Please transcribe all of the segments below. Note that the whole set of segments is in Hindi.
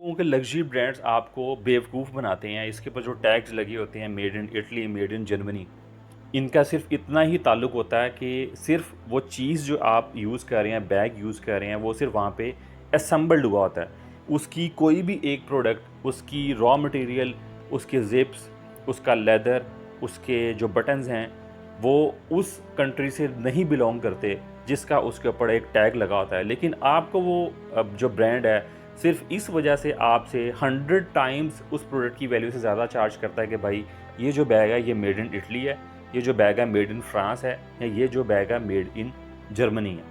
क्योंकि लग्जरी ब्रांड्स आपको बेवकूफ़ बनाते हैं। इसके ऊपर जो टैग्स लगे होते हैं made in Italy, made in Germany, इनका सिर्फ़ इतना ही ताल्लुक होता है कि सिर्फ़ वो चीज़ जो आप यूज़ कर रहे हैं, बैग यूज़ कर रहे हैं, वो सिर्फ़ वहाँ पे असेंबल्ड हुआ होता है। उसकी कोई भी एक प्रोडक्ट, उसकी रॉ मटेरियल, उसके ज़िप्स, उसका लेदर, उसके जो बटन्स हैं, वो उस कंट्री से नहीं बिलॉन्ग करते, जिसका उसके ऊपर एक टैग लगा होता है। लेकिन आपको वो जो ब्रांड है, सिर्फ़ इस वजह से आपसे 100 टाइम्स उस प्रोडक्ट की वैल्यू से ज़्यादा चार्ज करता है कि भाई ये जो बैग है, ये मेड इन इटली है, ये जो बैग है मेड इन फ्रांस है, या ये जो बैग है मेड इन जर्मनी है।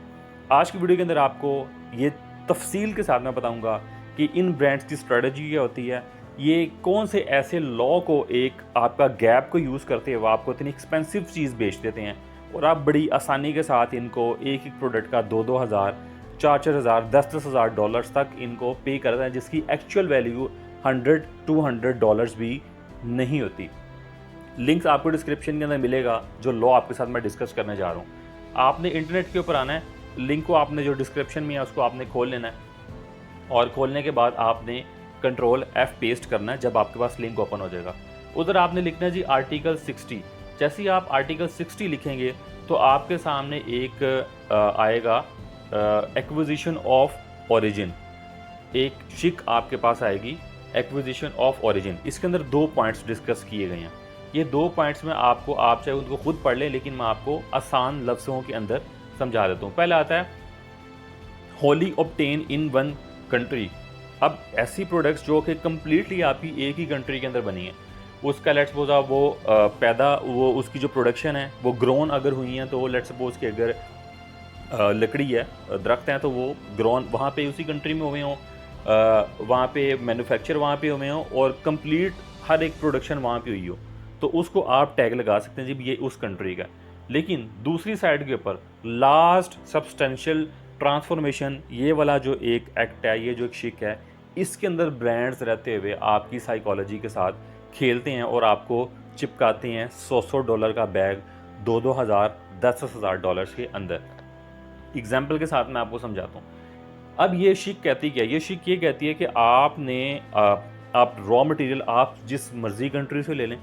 आज की वीडियो के अंदर आपको ये तफ़सील के साथ मैं बताऊँगा कि इन ब्रांड्स की स्ट्रेटजी क्या होती है, ये कौन से ऐसे लॉ को एक आपका गैप को यूज़ करते हुए आपको इतनी एक्सपेंसिव चीज़ बेच देते हैं और आप बड़ी आसानी के साथ इनको एक-एक प्रोडक्ट का 2-2 हज़ार, 4-4 हज़ार, 10-10 हज़ार डॉलर्स तक इनको पे करते हैं, जिसकी एक्चुअल वैल्यू 100-200 डॉलर्स भी नहीं होती। लिंक्स आपको डिस्क्रिप्शन के अंदर मिलेगा, जो लॉ आपके साथ मैं डिस्कस करने जा रहा हूँ। आपने इंटरनेट के ऊपर आना है, लिंक को आपने जो डिस्क्रिप्शन में है उसको आपने खोल लेना है और खोलने के बाद आपने कंट्रोल F पेस्ट करना है जब आपके पास लिंक ओपन हो जाएगा। उधर आपने लिखना है जी आर्टिकल 60। जैसे ही आप आर्टिकल 60 लिखेंगे तो आपके सामने एक आएगा एक्विजिशन ऑफ ओरिजिन, एक शिक आपके पास आएगी, एक्विजिशन ऑफ ओरिजिन। इसके अंदर 2 पॉइंट्स डिस्कस किए गए हैं। ये 2 पॉइंट्स में आपको, आप चाहे उनको खुद पढ़ लें, लेकिन मैं आपको आसान लफ्ज़ों के अंदर समझा देता हूँ। पहला आता है Holi obtain in one country. अब ऐसी प्रोडक्ट्स जो कि कम्प्लीटली आपकी एक ही कंट्री के अंदर बनी है, उसका लेट्स सपोज आप वो वो उसकी जो प्रोडक्शन है वो ग्रोन अगर हुई है, तो लेट्स सपोज कि अगर लकड़ी है, दरख्त हैं, तो वो ग्रोन वहाँ पे उसी कंट्री में हुए हों, वहाँ पे मैन्युफैक्चर वहाँ पे हुए हों और कंप्लीट हर एक प्रोडक्शन वहाँ पे हुई हो, तो उसको आप टैग लगा सकते हैं जी ये उस कंट्री का। लेकिन दूसरी साइड के ऊपर लास्ट सब्सटेंशियल ट्रांसफॉर्मेशन, ये वाला जो एक एक्ट है, ये जो एक शिक है, इसके अंदर ब्रांड्स रहते हुए आपकी साइकोलॉजी के साथ खेलते हैं और आपको चिपकाते हैं 100-100 डॉलर का बैग 2-2 हज़ार, 10-10 हज़ार डॉलर्स के अंदर। एग्जाम्पल के साथ मैं आपको समझाता हूँ। अब ये शिक कहती क्या है? ये शिक ये कहती है कि आपने आप रॉ मटेरियल आप जिस मर्ज़ी कंट्री से ले लें।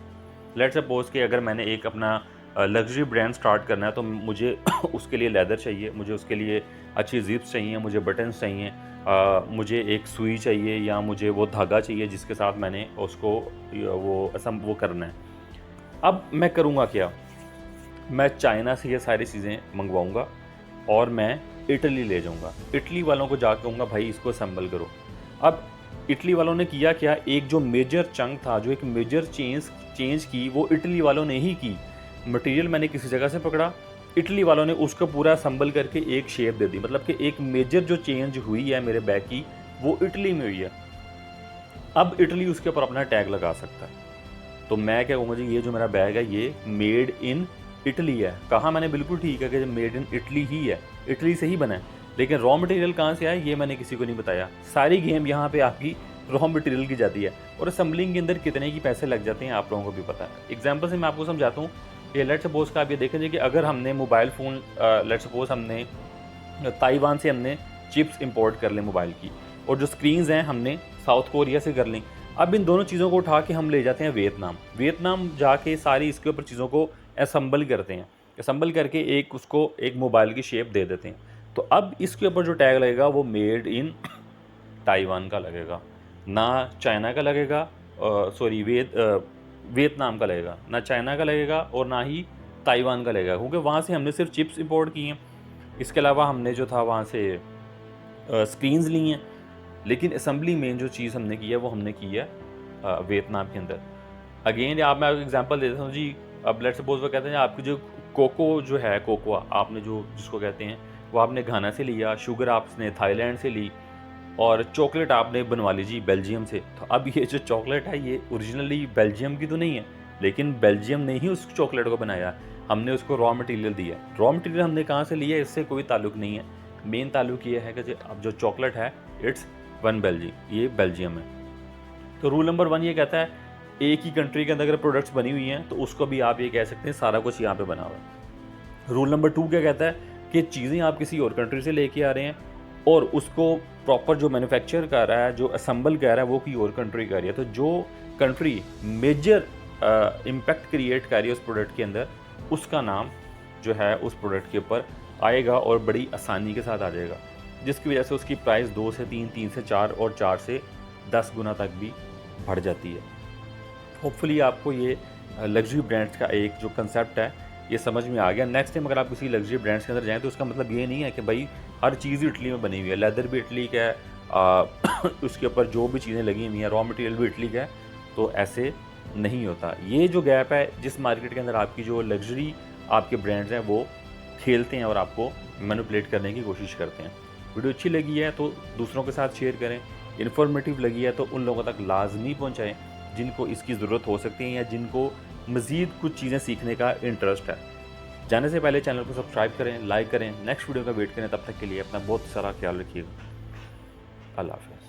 लेट्स सपोज़ कि अगर मैंने एक अपना लग्ज़री ब्रांड स्टार्ट करना है, तो मुझे उसके लिए लेदर चाहिए, मुझे उसके लिए अच्छी ज़िप्स चाहिए, मुझे बटन्स चाहिए, मुझे एक सुई चाहिए, या मुझे वो धागा चाहिए जिसके साथ मैंने उसको वो करना है। अब मैं करूँगा क्या? मैं चाइना से ये सारी चीज़ें मँगवाऊँगा और मैं इटली ले जाऊँगा। इटली वालों को जाके कहूँगा भाई इसको असेंबल करो। अब इटली वालों ने किया क्या? एक जो मेजर चंक था, जो एक मेजर चेंज की, वो इटली वालों ने ही की। मटेरियल मैंने किसी जगह से पकड़ा, इटली वालों ने उसको पूरा असेंबल करके एक शेप दे दी। मतलब कि एक मेजर जो चेंज हुई है मेरे बैग की, वो इटली में हुई है। अब इटली उसके ऊपर अपना टैग लगा सकता है। तो मैं क्या कहूँगा जी, ये जो मेरा बैग है ये मेड इन इटली है। कहा मैंने बिल्कुल ठीक है कि मेड इन इटली ही है, इटली से ही बना है। लेकिन रॉ मटेरियल कहाँ से आया ये मैंने किसी को नहीं बताया। सारी गेम यहाँ पे आपकी रॉ मटेरियल की जाती है और असेंबलिंग के अंदर कितने की पैसे लग जाते हैं आप लोगों को भी पता है। एग्जाम्पल से मैं आपको समझाता हूँ। ये लेट्स सपोज का आप ये देखेंगे कि अगर हमने मोबाइल फ़ोन, लेट्स सपोज हमने ताइवान से हमने चिप्स इंपोर्ट कर लें मोबाइल की, और जो स्क्रीन्स हैं हमने साउथ कोरिया से कर लें। अब इन दोनों चीज़ों को उठा के हम ले जाते हैं वियतनाम। वियतनाम जाके सारी इसके ऊपर चीज़ों को असम्बल करते हैं, असम्बल करके एक उसको एक मोबाइल की शेप दे देते हैं। तो अब इसके ऊपर जो टैग लगेगा वो मेड इन ताइवान का लगेगा, ना चाइना का लगेगा, सॉरी वियतनाम का लगेगा, ना चाइना का लगेगा और ना ही ताइवान का लगेगा, क्योंकि वहाँ से हमने सिर्फ चिप्स इंपोर्ट की हैं। इसके अलावा हमने जो था वहाँ से स्क्रीन्स ली हैं, लेकिन असम्बली मेन जो चीज़ हमने की है वो हमने की है वियतनाम के अंदर। अगेन आप, मैं आपको एग्जांपल देता हूँ जी। अब लेट्स सपोज वो कहते हैं आपकी जो कोको जो है, कोकोआ आपने जो जिसको कहते हैं, वो आपने घाना से लिया, शुगर आपने थाईलैंड से ली, और चॉकलेट आपने बनवा ली जी बेल्जियम से। तो अब ये जो चॉकलेट है ये ओरिजिनली बेल्जियम की तो नहीं है, लेकिन बेल्जियम ने ही उस चॉकलेट को बनाया, हमने उसको रॉ मटेरियल दिया। रॉ मटेरियल हमने कहाँ से लिया इससे कोई ताल्लुक नहीं है। मेन ताल्लुक ये है कि अब जो चॉकलेट है इट्स वन बेल्जियम, ये बेल्जियम है। तो रूल नंबर 1 ये कहता है एक ही कंट्री के अंदर अगर प्रोडक्ट्स बनी हुई हैं तो उसको भी आप ये कह सकते हैं सारा कुछ यहाँ पे बना हुआ है। रूल नंबर 2 क्या कहता है कि चीज़ें आप किसी और कंट्री से लेके आ रहे हैं, और उसको प्रॉपर जो मैन्युफैक्चर कर रहा है, जो असेंबल कर रहा है, वो कोई और कंट्री कर रही है। तो जो कंट्री मेजर इम्पैक्ट क्रिएट कर रही है उस प्रोडक्ट के अंदर, उसका नाम जो है उस प्रोडक्ट के ऊपर आएगा और बड़ी आसानी के साथ आ जाएगा, जिसकी वजह से उसकी प्राइस 2 से 3, 3 से 4 और 4 से 10 गुना तक भी बढ़ जाती है। होपफुली आपको ये लग्जरी ब्रांड्स का एक जो कंसेप्ट है ये समझ में आ गया। नेक्स्ट टाइम अगर आप किसी लग्जरी ब्रांड्स के अंदर जाएँ तो उसका मतलब ये नहीं है कि भाई हर चीज़ ही इटली में बनी हुई है, लेदर भी इटली का है, उसके ऊपर जो भी चीज़ें लगी हुई हैं, रॉ मटेरियल भी इटली का है, तो ऐसे नहीं होता। ये जो गैप है जिस मार्केट के अंदर आपकी जो लग्जरी आपके ब्रांड्स हैं वो खेलते हैं और आपको मैनिपुलेट करने की कोशिश करते हैं। वीडियो अच्छी लगी है तो दूसरों के साथ शेयर करें, इन्फॉर्मेटिव लगी है तो उन लोगों तक लाजमी पहुँचाएँ जिनको इसकी ज़रूरत हो सकती है या जिनको मज़ीद कुछ चीज़ें सीखने का इंटरेस्ट है। जाने से पहले चैनल को सब्सक्राइब करें, लाइक करें, नेक्स्ट वीडियो का वेट करें। तब तक के लिए अपना बहुत सारा ख्याल रखिएगा। अल्लाह हाफ़िज़।